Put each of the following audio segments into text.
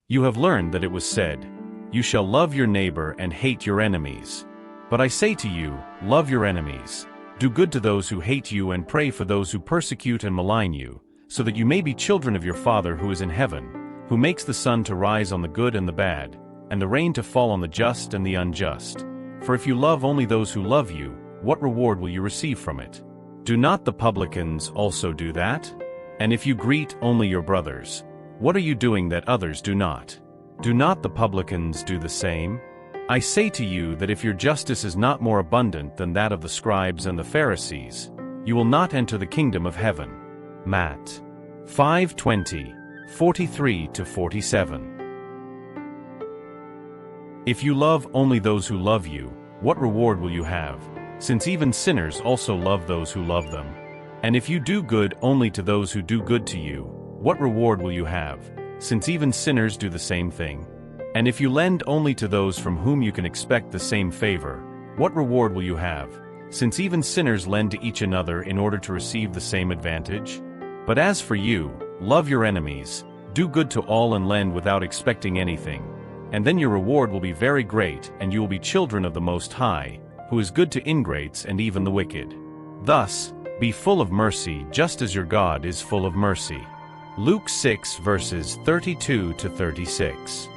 You have learned that it was said, "You shall love your neighbor and hate your enemies." But I say to you, love your enemies. Do good to those who hate you and pray for those who persecute and malign you, so that you may be children of your Father who is in heaven, who makes the sun to rise on the good and the bad, and the rain to fall on the just and the unjust. For if you love only those who love you, what reward will you receive from it? Do not the publicans also do that? And if you greet only your brothers, what are you doing that others do not? Do not the publicans do the same? I say to you that if your justice is not more abundant than that of the scribes and the Pharisees, you will not enter the kingdom of heaven. Matt 5:20, 43-47. If you love only those who love you, what reward will you have, since even sinners also love those who love them? And if you do good only to those who do good to you, what reward will you have, since even sinners do the same thing? And if you lend only to those from whom you can expect the same favor, what reward will you have, since even sinners lend to each another in order to receive the same advantage? But as for you, love your enemies, do good to all and lend without expecting anything, and then your reward will be very great, and you will be children of the Most High, who is good to ingrates and even the wicked. Thus, be full of mercy just as your God is full of mercy. Luke 6 verses 32-36.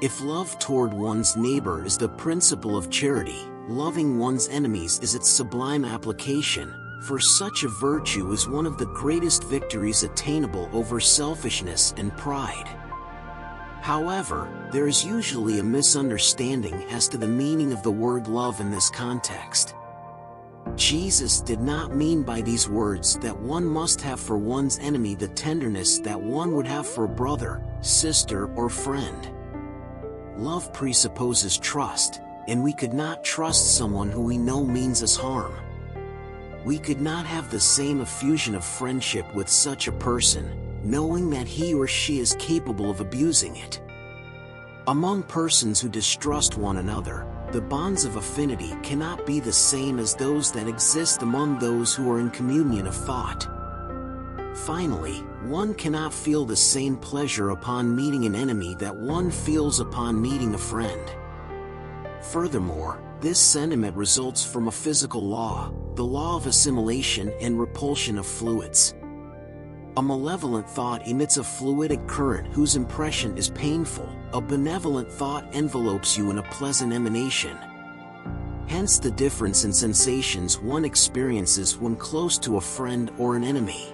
If love toward one's neighbor is the principle of charity, loving one's enemies is its sublime application, for such a virtue is one of the greatest victories attainable over selfishness and pride. However, there is usually a misunderstanding as to the meaning of the word love in this context. Jesus did not mean by these words that one must have for one's enemy the tenderness that one would have for a brother, sister, or friend. Love presupposes trust, and we could not trust someone who we know means us harm. We could not have the same effusion of friendship with such a person, knowing that he or she is capable of abusing it. Among persons who distrust one another, the bonds of affinity cannot be the same as those that exist among those who are in communion of thought. Finally, one cannot feel the same pleasure upon meeting an enemy that one feels upon meeting a friend. Furthermore, this sentiment results from a physical law, the law of assimilation and repulsion of fluids. A malevolent thought emits a fluidic current whose impression is painful. A benevolent thought envelopes you in a pleasant emanation. Hence the difference in sensations one experiences when close to a friend or an enemy.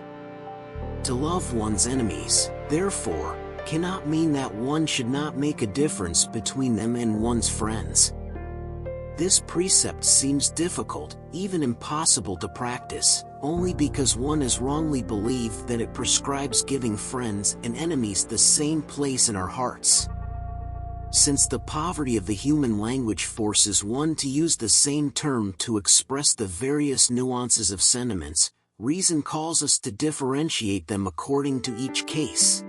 To love one's enemies, therefore, cannot mean that one should not make a difference between them and one's friends. This precept seems difficult, even impossible to practice, only because one has wrongly believed that it prescribes giving friends and enemies the same place in our hearts. Since the poverty of the human language forces one to use the same term to express the various nuances of sentiments, reason calls us to differentiate them according to each case.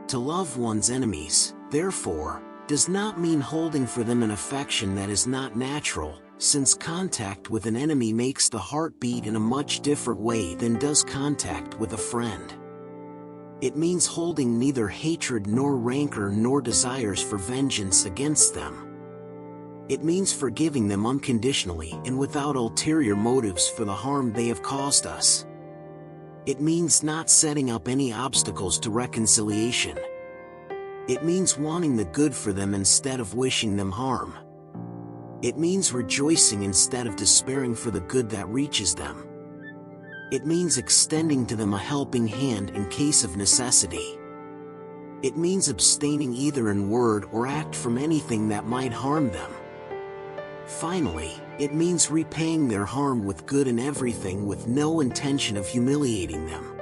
To love one's enemies, therefore, does not mean holding for them an affection that is not natural, since contact with an enemy makes the heart beat in a much different way than does contact with a friend. It means holding neither hatred nor rancor nor desires for vengeance against them. It means forgiving them unconditionally and without ulterior motives for the harm they have caused us. It means not setting up any obstacles to reconciliation. It means wanting the good for them instead of wishing them harm. It means rejoicing instead of despairing for the good that reaches them. It means extending to them a helping hand in case of necessity. It means abstaining either in word or act from anything that might harm them. Finally, it means repaying their harm with good in everything with no intention of humiliating them.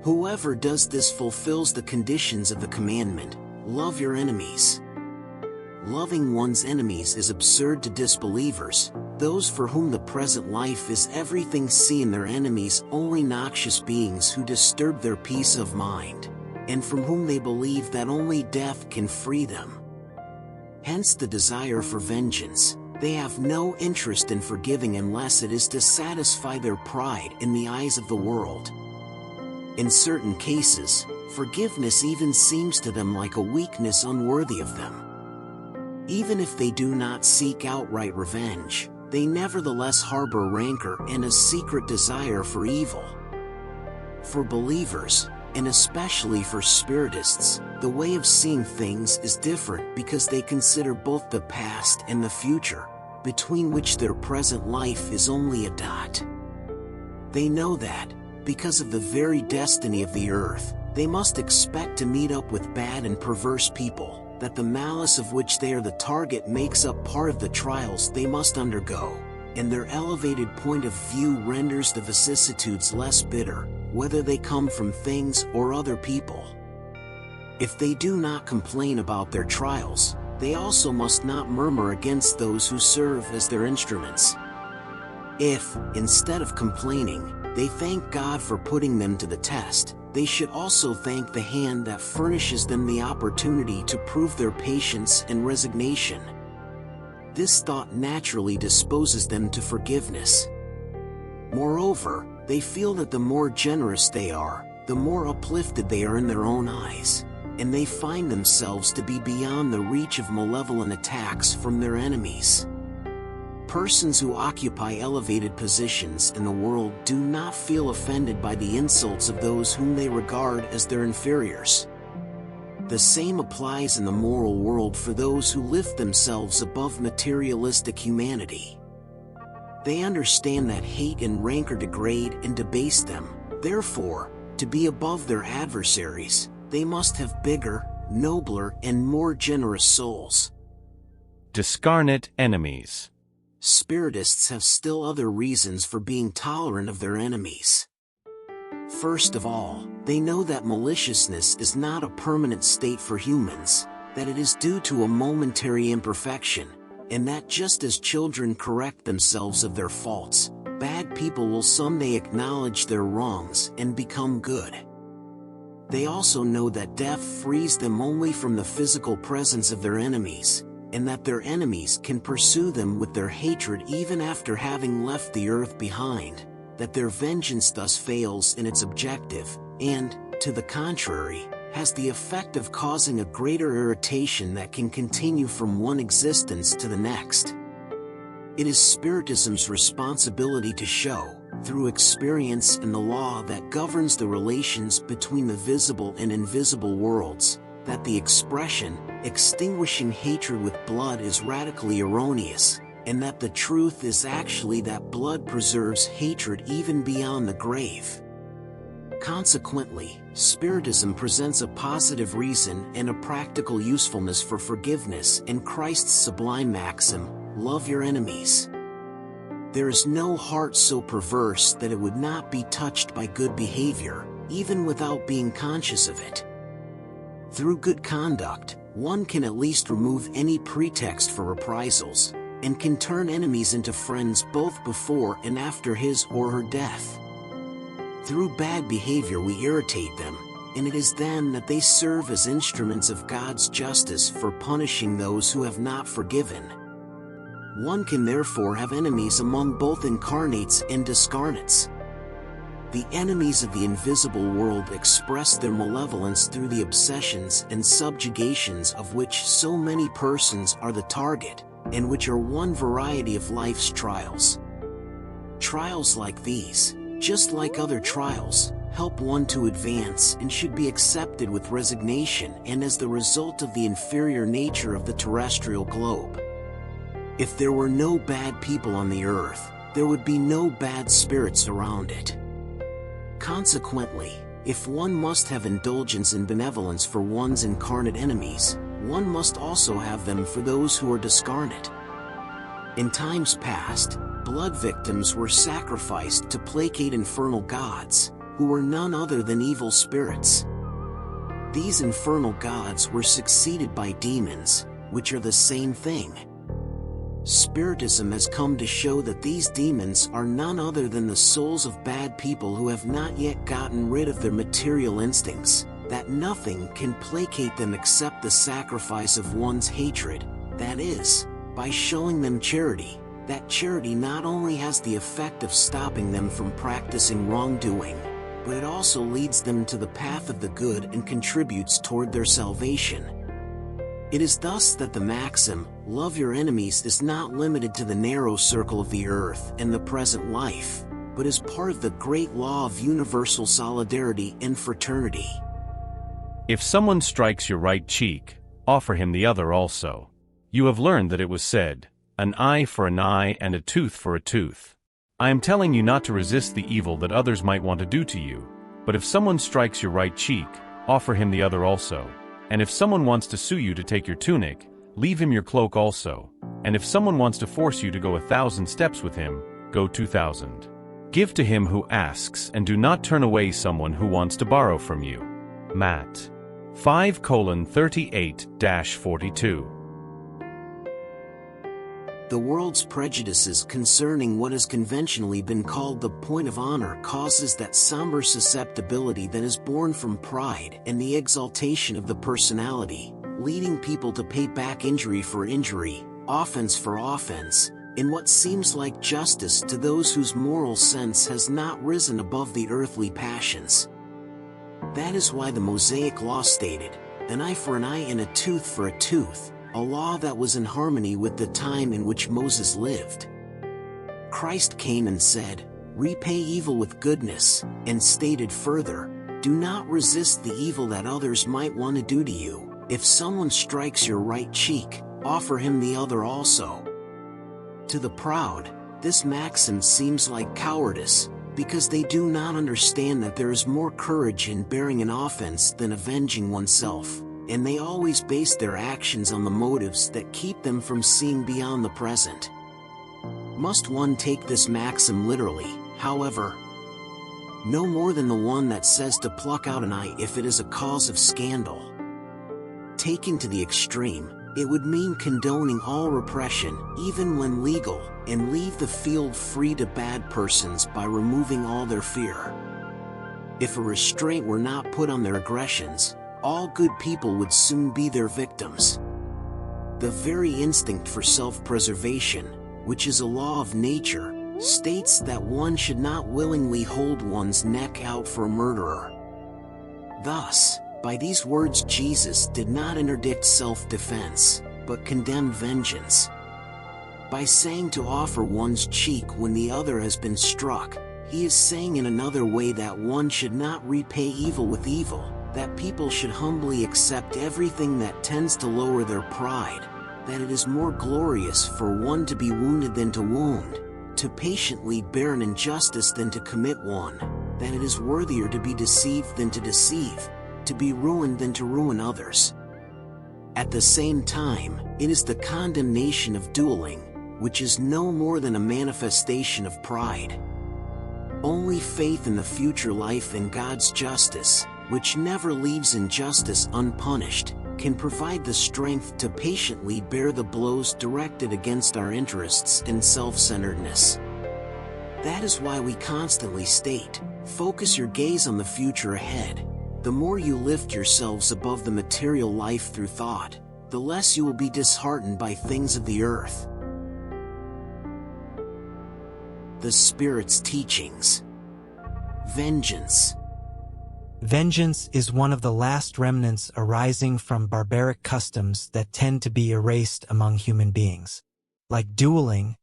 Whoever does this fulfills the conditions of the commandment, love your enemies. Loving one's enemies is absurd to disbelievers, those for whom the present life is everything, seeing their enemies only noxious beings who disturb their peace of mind, and from whom they believe that only death can free them. Hence the desire for vengeance. They have no interest in forgiving unless it is to satisfy their pride in the eyes of the world. In certain cases, Forgiveness even seems to them like a weakness unworthy of them. Even if they do not seek outright revenge, they nevertheless harbor rancor and a secret desire for evil. For believers, and especially for Spiritists, the way of seeing things is different because they consider both the past and the future, between which their present life is only a dot. They know that, because of the very destiny of the earth, they must expect to meet up with bad and perverse people, that the malice of which they are the target makes up part of the trials they must undergo, and their elevated point of view renders the vicissitudes less bitter, whether they come from things or other people. If they do not complain about their trials, they also must not murmur against those who serve as their instruments. If, instead of complaining, they thank God for putting them to the test, they should also thank the hand that furnishes them the opportunity to prove their patience and resignation. This thought naturally disposes them to forgiveness. Moreover, they feel that the more generous they are, the more uplifted they are in their own eyes, and they find themselves to be beyond the reach of malevolent attacks from their enemies. Persons who occupy elevated positions in the world do not feel offended by the insults of those whom they regard as their inferiors. The same applies in the moral world for those who lift themselves above materialistic humanity. They understand that hate and rancor degrade and debase them. Therefore, to be above their adversaries, they must have bigger, nobler, and more generous souls. Discarnate enemies. Spiritists have still other reasons for being tolerant of their enemies. First of all, they know that maliciousness is not a permanent state for humans, that it is due to a momentary imperfection, and that just as children correct themselves of their faults, bad people will someday acknowledge their wrongs and become good. They also know that death frees them only from the physical presence of their enemies, and that their enemies can pursue them with their hatred even after having left the earth behind, that their vengeance thus fails in its objective, and, to the contrary, has the effect of causing a greater irritation that can continue from one existence to the next. It is Spiritism's responsibility to show, through experience and the law that governs the relations between the visible and invisible worlds, that the expression, extinguishing hatred with blood is radically erroneous, and that the truth is actually that blood preserves hatred even beyond the grave. Consequently, Spiritism presents a positive reason and a practical usefulness for forgiveness in Christ's sublime maxim, "Love your enemies." There is no heart so perverse that it would not be touched by good behavior, even without being conscious of it. Through good conduct, one can at least remove any pretext for reprisals, and can turn enemies into friends both before and after his or her death. Through bad behavior we irritate them, and it is then that they serve as instruments of God's justice for punishing those who have not forgiven. One can therefore have enemies among both incarnates and discarnates. The enemies of the invisible world express their malevolence through the obsessions and subjugations of which so many persons are the target, and which are one variety of life's trials. Trials like these, just like other trials, help one to advance and should be accepted with resignation and as the result of the inferior nature of the terrestrial globe. If there were no bad people on the earth, there would be no bad spirits around it. Consequently, if one must have indulgence and benevolence for one's incarnate enemies, one must also have them for those who are discarnate. In times past, blood victims were sacrificed to placate infernal gods, who were none other than evil spirits. These infernal gods were succeeded by demons, which are the same thing. Spiritism has come to show that these demons are none other than the souls of bad people who have not yet gotten rid of their material instincts, that nothing can placate them except the sacrifice of one's hatred, that is, by showing them charity. That charity not only has the effect of stopping them from practicing wrongdoing, but it also leads them to the path of the good and contributes toward their salvation. It is thus that the maxim, "Love your enemies," is not limited to the narrow circle of the earth and the present life, but is part of the great law of universal solidarity and fraternity. If someone strikes your right cheek, offer him the other also. You have learned that it was said, "An eye for an eye and a tooth for a tooth." I am telling you not to resist the evil that others might want to do to you, but if someone strikes your right cheek, offer him the other also. And if someone wants to sue you to take your tunic, leave him your cloak also. And if someone wants to force you to go 1,000 steps with him, go 2,000. Give to him who asks, and do not turn away someone who wants to borrow from you. Matt 5:38-42. The world's prejudices concerning what has conventionally been called the point of honor causes that somber susceptibility that is born from pride and the exaltation of the personality, leading people to pay back injury for injury, offense for offense, in what seems like justice to those whose moral sense has not risen above the earthly passions. That is why the Mosaic law stated, "An eye for an eye and a tooth for a tooth," a law that was in harmony with the time in which Moses lived. Christ came and said, "Repay evil with goodness," and stated further, "Do not resist the evil that others might want to do to you. If someone strikes your right cheek, offer him the other also." To the proud, this maxim seems like cowardice, because they do not understand that there is more courage in bearing an offense than avenging oneself, and they always base their actions on the motives that keep them from seeing beyond the present. Must one take this maxim literally, however? No more than the one that says to pluck out an eye if it is a cause of scandal. Taken to the extreme, it would mean condoning all repression, even when legal, and leave the field free to bad persons by removing all their fear. If a restraint were not put on their aggressions, all good people would soon be their victims. The very instinct for self-preservation, which is a law of nature, states that one should not willingly hold one's neck out for a murderer. Thus, by these words Jesus did not interdict self-defense, but condemned vengeance. By saying to offer one's cheek when the other has been struck, he is saying in another way that one should not repay evil with evil, that people should humbly accept everything that tends to lower their pride, that it is more glorious for one to be wounded than to wound, to patiently bear an injustice than to commit one, that it is worthier to be deceived than to deceive, to be ruined than to ruin others. At the same time, it is the condemnation of dueling, which is no more than a manifestation of pride. Only faith in the future life and God's justice, which never leaves injustice unpunished, can provide the strength to patiently bear the blows directed against our interests and self-centeredness. That is why we constantly state, focus your gaze on the future ahead. The more you lift yourselves above the material life through thought, the less you will be disheartened by things of the earth. The Spirit's teachings. Vengeance. Vengeance is one of the last remnants arising from barbaric customs that tend to be erased among human beings. Like dueling,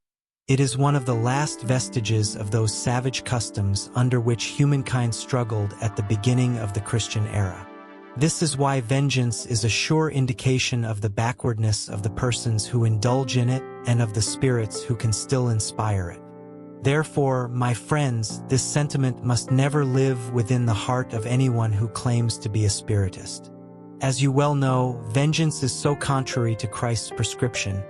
it is one of the last vestiges of those savage customs under which humankind struggled at the beginning of the Christian era. This is why vengeance is a sure indication of the backwardness of the persons who indulge in it and of the spirits who can still inspire it. Therefore, my friends, this sentiment must never live within the heart of anyone who claims to be a spiritist. As you well know, vengeance is so contrary to Christ's prescription,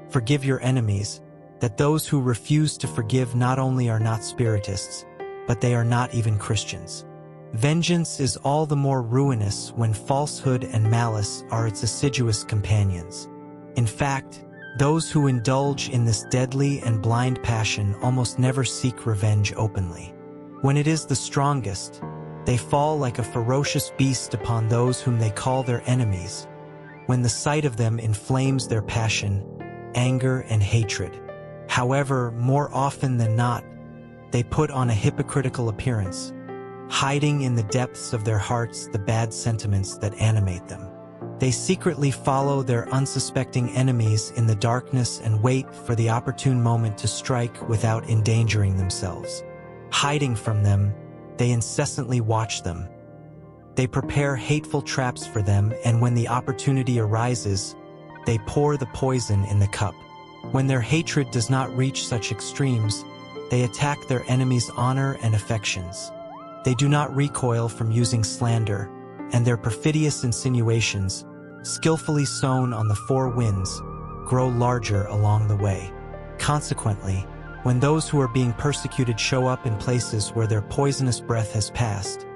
"Forgive your enemies," that those who refuse to forgive not only are not spiritists, but they are not even Christians. Vengeance is all the more ruinous when falsehood and malice are its assiduous companions. In fact, those who indulge in this deadly and blind passion almost never seek revenge openly. When it is the strongest, they fall like a ferocious beast upon those whom they call their enemies, when the sight of them inflames their passion, anger, and hatred. However, more often than not, they put on a hypocritical appearance, hiding in the depths of their hearts the bad sentiments that animate them. They secretly follow their unsuspecting enemies in the darkness and wait for the opportune moment to strike without endangering themselves. Hiding from them, they incessantly watch them. They prepare hateful traps for them, and when the opportunity arises, they pour the poison in the cup. When their hatred does not reach such extremes, they attack their enemies' honor and affections. They do not recoil from using slander, and their perfidious insinuations, skillfully sown on the four winds, grow larger along the way. Consequently, when those who are being persecuted show up in places where their poisonous breath has passed,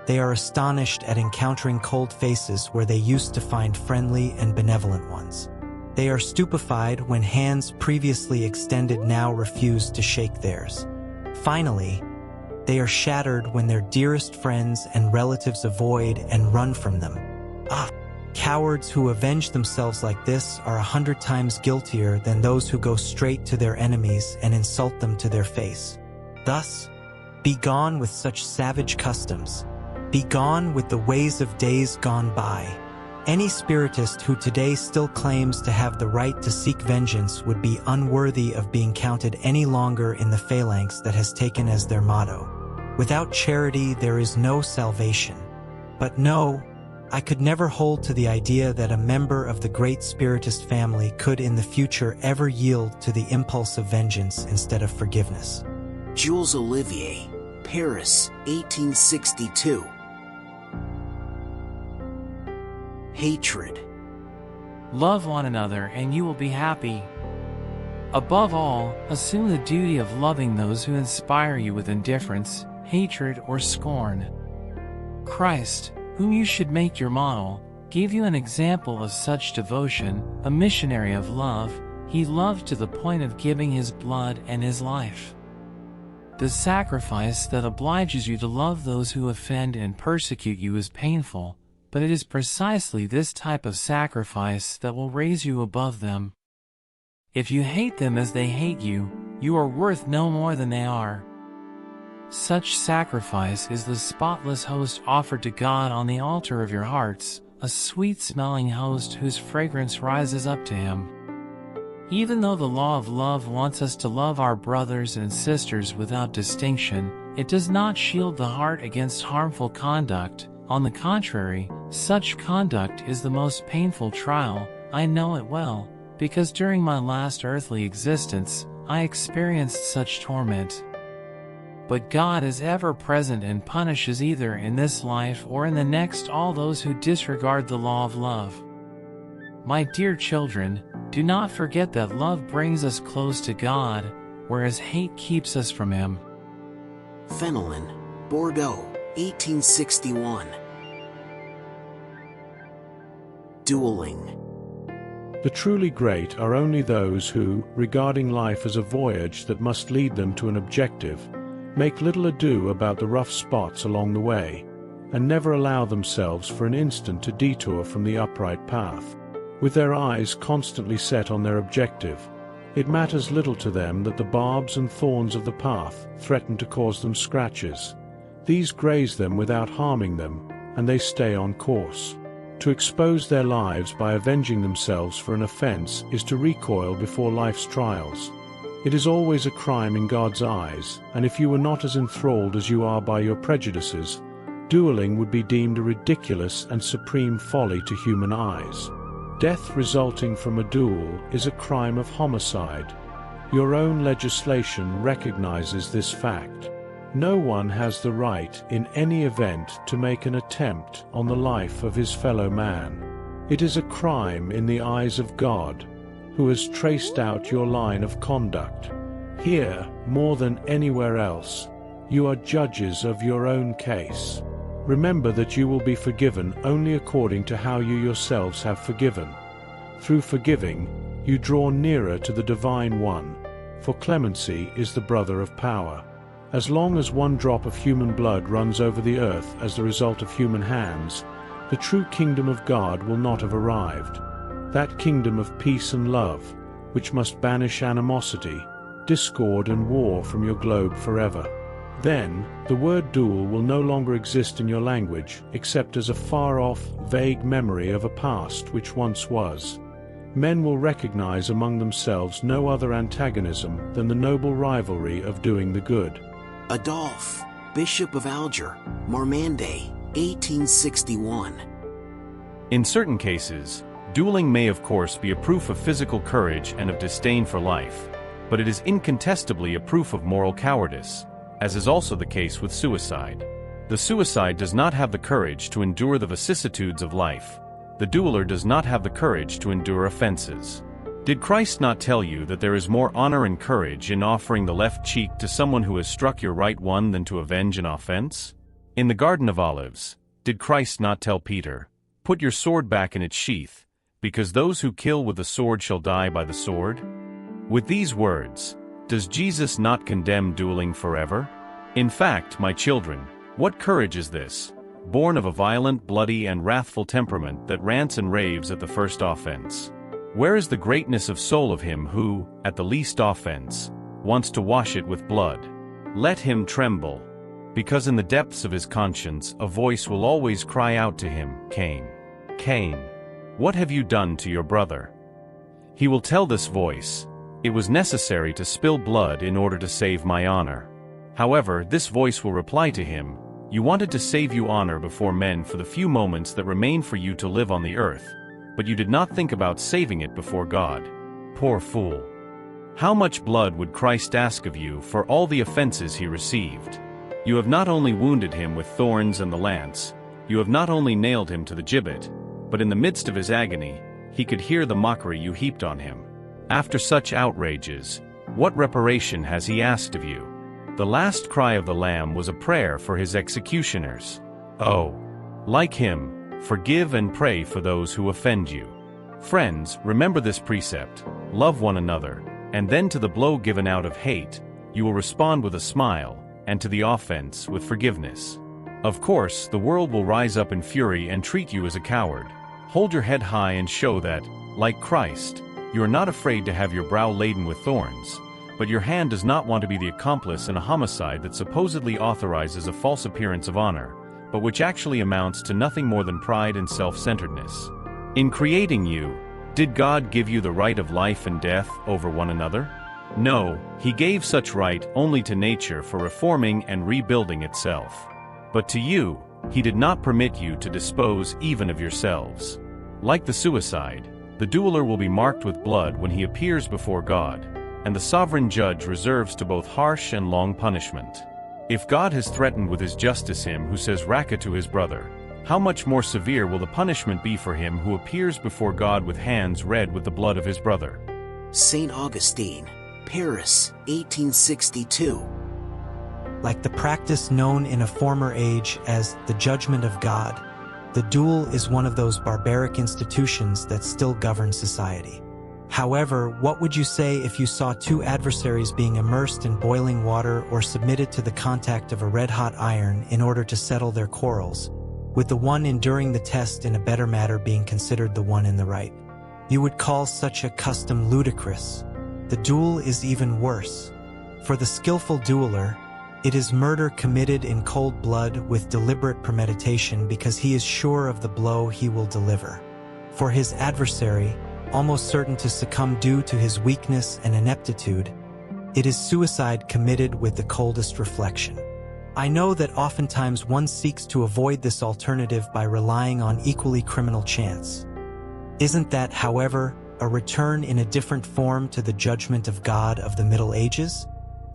they are astonished at encountering cold faces where they used to find friendly and benevolent ones. They are stupefied when hands previously extended now refuse to shake theirs. Finally, they are shattered when their dearest friends and relatives avoid and run from them. Cowards who avenge themselves like this are 100 times guiltier than those who go straight to their enemies and insult them to their face. Thus, be gone with such savage customs. Be gone with the ways of days gone by. Any spiritist who today still claims to have the right to seek vengeance would be unworthy of being counted any longer in the phalanx that has taken as their motto, "Without charity there is no salvation." But no, I could never hold to the idea that a member of the great Spiritist family could in the future ever yield to the impulse of vengeance instead of forgiveness. Jules Olivier, Paris, 1862. Hatred. Love one another and you will be happy. Above all, assume the duty of loving those who inspire you with indifference, hatred, or scorn. Christ, whom you should make your model, gave you an example of such devotion, a missionary of love. He loved to the point of giving his blood and his life. The sacrifice that obliges you to love those who offend and persecute you is painful, but it is precisely this type of sacrifice that will raise you above them. If you hate them as they hate you, you are worth no more than they are. Such sacrifice is the spotless host offered to God on the altar of your hearts, a sweet-smelling host whose fragrance rises up to Him. Even though the law of love wants us to love our brothers and sisters without distinction, it does not shield the heart against harmful conduct. On the contrary, such conduct is the most painful trial. I know it well, because during my last earthly existence, I experienced such torment. But God is ever present and punishes either in this life or in the next all those who disregard the law of love. My dear children, do not forget that love brings us close to God, whereas hate keeps us from Him. Fenelon, Bordeaux, 1861. Dueling. The truly great are only those who, regarding life as a voyage that must lead them to an objective, make little ado about the rough spots along the way, and never allow themselves for an instant to detour from the upright path. With their eyes constantly set on their objective, it matters little to them that the barbs and thorns of the path threaten to cause them scratches. These graze them without harming them, and they stay on course. To expose their lives by avenging themselves for an offense is to recoil before life's trials. It is always a crime in God's eyes, and if you were not as enthralled as you are by your prejudices, dueling would be deemed a ridiculous and supreme folly to human eyes. Death resulting from a duel is a crime of homicide. Your own legislation recognizes this fact. No one has the right, in any event, to make an attempt on the life of his fellow man. It is a crime in the eyes of God, who has traced out your line of conduct. Here, more than anywhere else, you are judges of your own case. Remember that you will be forgiven only according to how you yourselves have forgiven. Through forgiving, you draw nearer to the Divine One, for clemency is the brother of power. As long as one drop of human blood runs over the earth as the result of human hands, the true kingdom of God will not have arrived. That kingdom of peace and love, which must banish animosity, discord and war from your globe forever. Then, the word duel will no longer exist in your language, except as a far-off, vague memory of a past which once was. Men will recognize among themselves no other antagonism than the noble rivalry of doing the good. Adolphe, Bishop of Alger, Marmande, 1861. In certain cases, dueling may of course be a proof of physical courage and of disdain for life, but it is incontestably a proof of moral cowardice, as is also the case with suicide. The suicide does not have the courage to endure the vicissitudes of life. The dueler does not have the courage to endure offenses. Did Christ not tell you that there is more honor and courage in offering the left cheek to someone who has struck your right one than to avenge an offense? In the Garden of Olives, did Christ not tell Peter, "Put your sword back in its sheath, because those who kill with the sword shall die by the sword"? With these words, does Jesus not condemn dueling forever? In fact, my children, what courage is this, born of a violent, bloody, and wrathful temperament that rants and raves at the first offense? Where is the greatness of soul of him who, at the least offense, wants to wash it with blood? Let him tremble, because in the depths of his conscience a voice will always cry out to him, "Cain, Cain, what have you done to your brother?" He will tell this voice, "It was necessary to spill blood in order to save my honor." However, this voice will reply to him, "You wanted to save you honor before men for the few moments that remain for you to live on the earth, but you did not think about saving it before God. Poor fool. How much blood would Christ ask of you for all the offenses he received? You have not only wounded him with thorns and the lance, you have not only nailed him to the gibbet, but in the midst of his agony, he could hear the mockery you heaped on him. After such outrages, what reparation has he asked of you? The last cry of the Lamb was a prayer for his executioners. Oh, like him, forgive and pray for those who offend you. Friends, remember this precept, love one another, and then to the blow given out of hate, you will respond with a smile, and to the offense with forgiveness. Of course, the world will rise up in fury and treat you as a coward. Hold your head high and show that, like Christ, you are not afraid to have your brow laden with thorns, but your hand does not want to be the accomplice in a homicide that supposedly authorizes a false appearance of honor, but which actually amounts to nothing more than pride and self-centeredness. In creating you, did God give you the right of life and death over one another? No, he gave such right only to nature for reforming and rebuilding itself. But to you, he did not permit you to dispose even of yourselves. Like the suicide, the dueler will be marked with blood when he appears before God, and the sovereign judge reserves to both harsh and long punishment. If God has threatened with his justice him who says "Raka" to his brother, how much more severe will the punishment be for him who appears before God with hands red with the blood of his brother? St. Augustine, Paris, 1862. Like the practice known in a former age as the judgment of God, the duel is one of those barbaric institutions that still govern society. However, what would you say if you saw two adversaries being immersed in boiling water or submitted to the contact of a red-hot iron in order to settle their quarrels, with the one enduring the test in a better matter being considered the one in the right? You would call such a custom ludicrous. The duel is even worse. For the skillful dueler, it is murder committed in cold blood with deliberate premeditation because he is sure of the blow he will deliver. For his adversary, almost certain to succumb due to his weakness and ineptitude, it is suicide committed with the coldest reflection. I know that oftentimes one seeks to avoid this alternative by relying on equally criminal chance. Isn't that, however, a return in a different form to the judgment of God of the Middle Ages?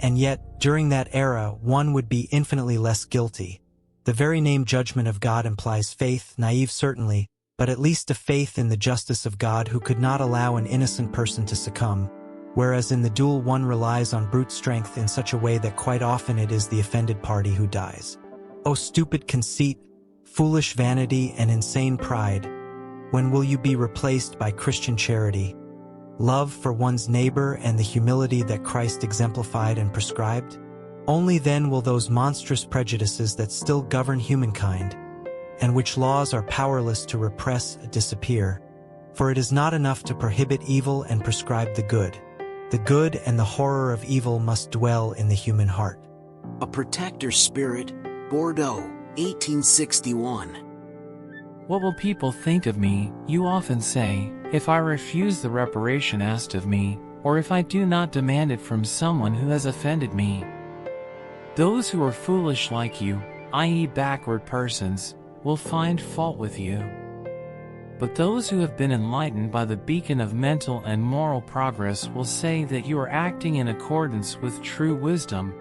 And yet, during that era, one would be infinitely less guilty. The very name judgment of God implies faith, naive certainly, but at least a faith in the justice of God who could not allow an innocent person to succumb, whereas in the duel one relies on brute strength in such a way that quite often it is the offended party who dies. O stupid conceit, foolish vanity, and insane pride, when will you be replaced by Christian charity, love for one's neighbor, and the humility that Christ exemplified and prescribed? Only then will those monstrous prejudices that still govern humankind, and which laws are powerless to repress, disappear. For it is not enough to prohibit evil and prescribe the good. The good and the horror of evil must dwell in the human heart. A protector spirit, Bordeaux, 1861. What will people think of me, you often say, if I refuse the reparation asked of me, or if I do not demand it from someone who has offended me? Those who are foolish like you, i.e. backward persons, will find fault with you. But those who have been enlightened by the beacon of mental and moral progress will say that you are acting in accordance with true wisdom.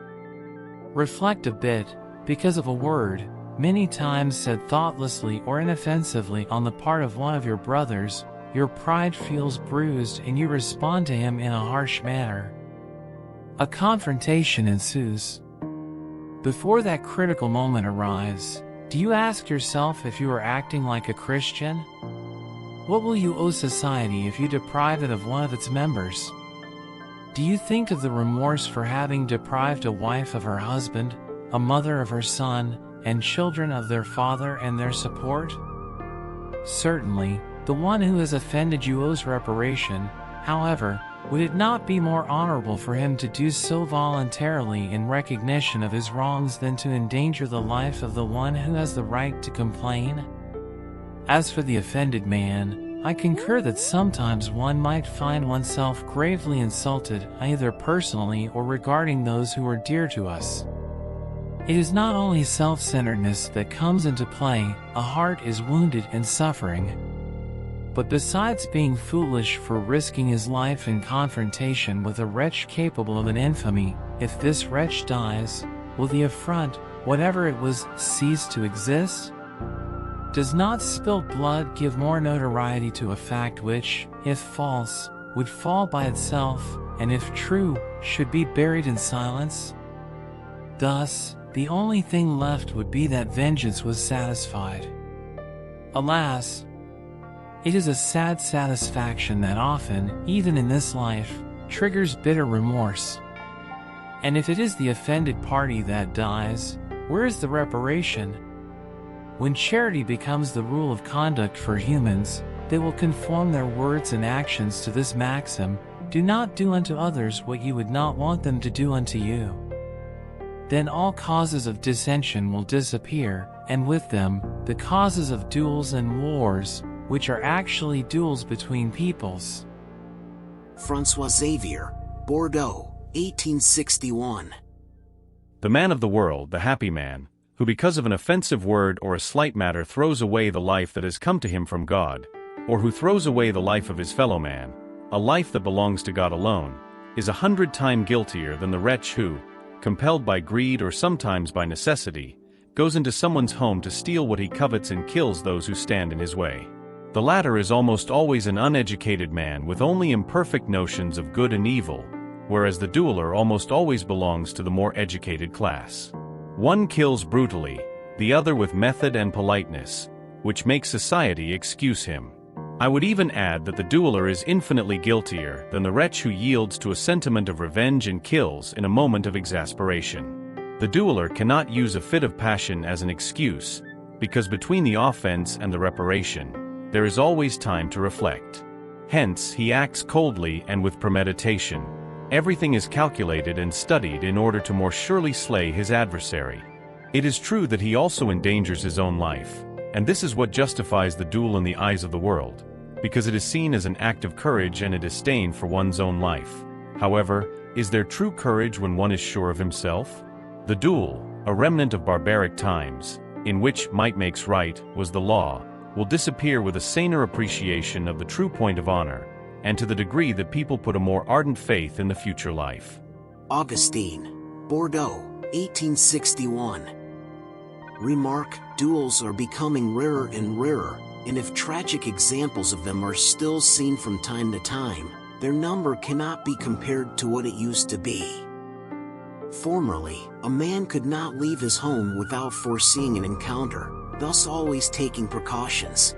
Reflect a bit, because of a word, many times said thoughtlessly or inoffensively on the part of one of your brothers, your pride feels bruised and you respond to him in a harsh manner. A confrontation ensues. Before that critical moment arrives, do you ask yourself if you are acting like a Christian? What will you owe society if you deprive it of one of its members? Do you think of the remorse for having deprived a wife of her husband, a mother of her son, and children of their father and their support? Certainly, the one who has offended you owes reparation. However, would it not be more honorable for him to do so voluntarily in recognition of his wrongs than to endanger the life of the one who has the right to complain? As for the offended man, I concur that sometimes one might find oneself gravely insulted, either personally or regarding those who are dear to us. It is not only self-centeredness that comes into play, a heart is wounded and suffering. But besides being foolish for risking his life in confrontation with a wretch capable of an infamy, if this wretch dies, will the affront, whatever it was, cease to exist? Does not spilt blood give more notoriety to a fact which, if false, would fall by itself, and if true, should be buried in silence? Thus, the only thing left would be that vengeance was satisfied. Alas! It is a sad satisfaction that often, even in this life, triggers bitter remorse. And if it is the offended party that dies, where is the reparation? When charity becomes the rule of conduct for humans, they will conform their words and actions to this maxim: do not do unto others what you would not want them to do unto you. Then all causes of dissension will disappear, and with them, the causes of duels and wars, which are actually duels between peoples. François Xavier, Bordeaux, 1861. The man of the world, the happy man, who because of an offensive word or a slight matter throws away the life that has come to him from God, or who throws away the life of his fellow man, a life that belongs to God alone, is 100 times guiltier than the wretch who, compelled by greed or sometimes by necessity, goes into someone's home to steal what he covets and kills those who stand in his way. The latter is almost always an uneducated man with only imperfect notions of good and evil, whereas the dueler almost always belongs to the more educated class. One kills brutally, the other with method and politeness, which makes society excuse him. I would even add that the dueler is infinitely guiltier than the wretch who yields to a sentiment of revenge and kills in a moment of exasperation. The dueler cannot use a fit of passion as an excuse, because between the offense and the reparation, there is always time to reflect. Hence, he acts coldly and with premeditation. Everything is calculated and studied in order to more surely slay his adversary. It is true that he also endangers his own life, and this is what justifies the duel in the eyes of the world, because it is seen as an act of courage and a disdain for one's own life. However, is there true courage when one is sure of himself? The duel, a remnant of barbaric times, in which might makes right was the law, will disappear with a saner appreciation of the true point of honor, and to the degree that people put a more ardent faith in the future life. Augustine, Bordeaux, 1861. Remark, duels are becoming rarer and rarer, and if tragic examples of them are still seen from time to time, their number cannot be compared to what it used to be. Formerly, a man could not leave his home without foreseeing an encounter, thus always taking precautions.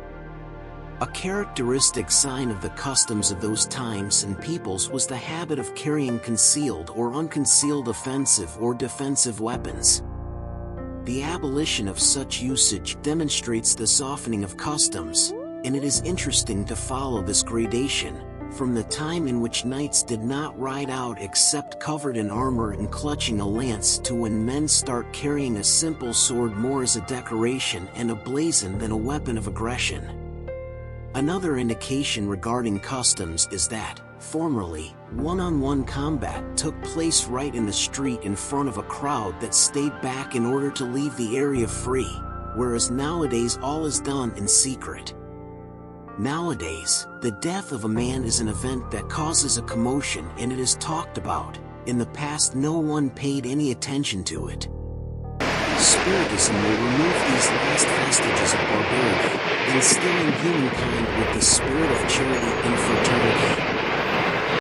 A characteristic sign of the customs of those times and peoples was the habit of carrying concealed or unconcealed offensive or defensive weapons. The abolition of such usage demonstrates the softening of customs, and it is interesting to follow this gradation, from the time in which knights did not ride out except covered in armor and clutching a lance to when men start carrying a simple sword more as a decoration and a blazon than a weapon of aggression. Another indication regarding customs is that, formerly, one-on-one combat took place right in the street in front of a crowd that stayed back in order to leave the area free, whereas nowadays all is done in secret. Nowadays, the death of a man is an event that causes a commotion and it is talked about. In the past, no one paid any attention to it. Spiritism will remove these last vestiges of barbarity, instilling humankind with the spirit of charity and fraternity.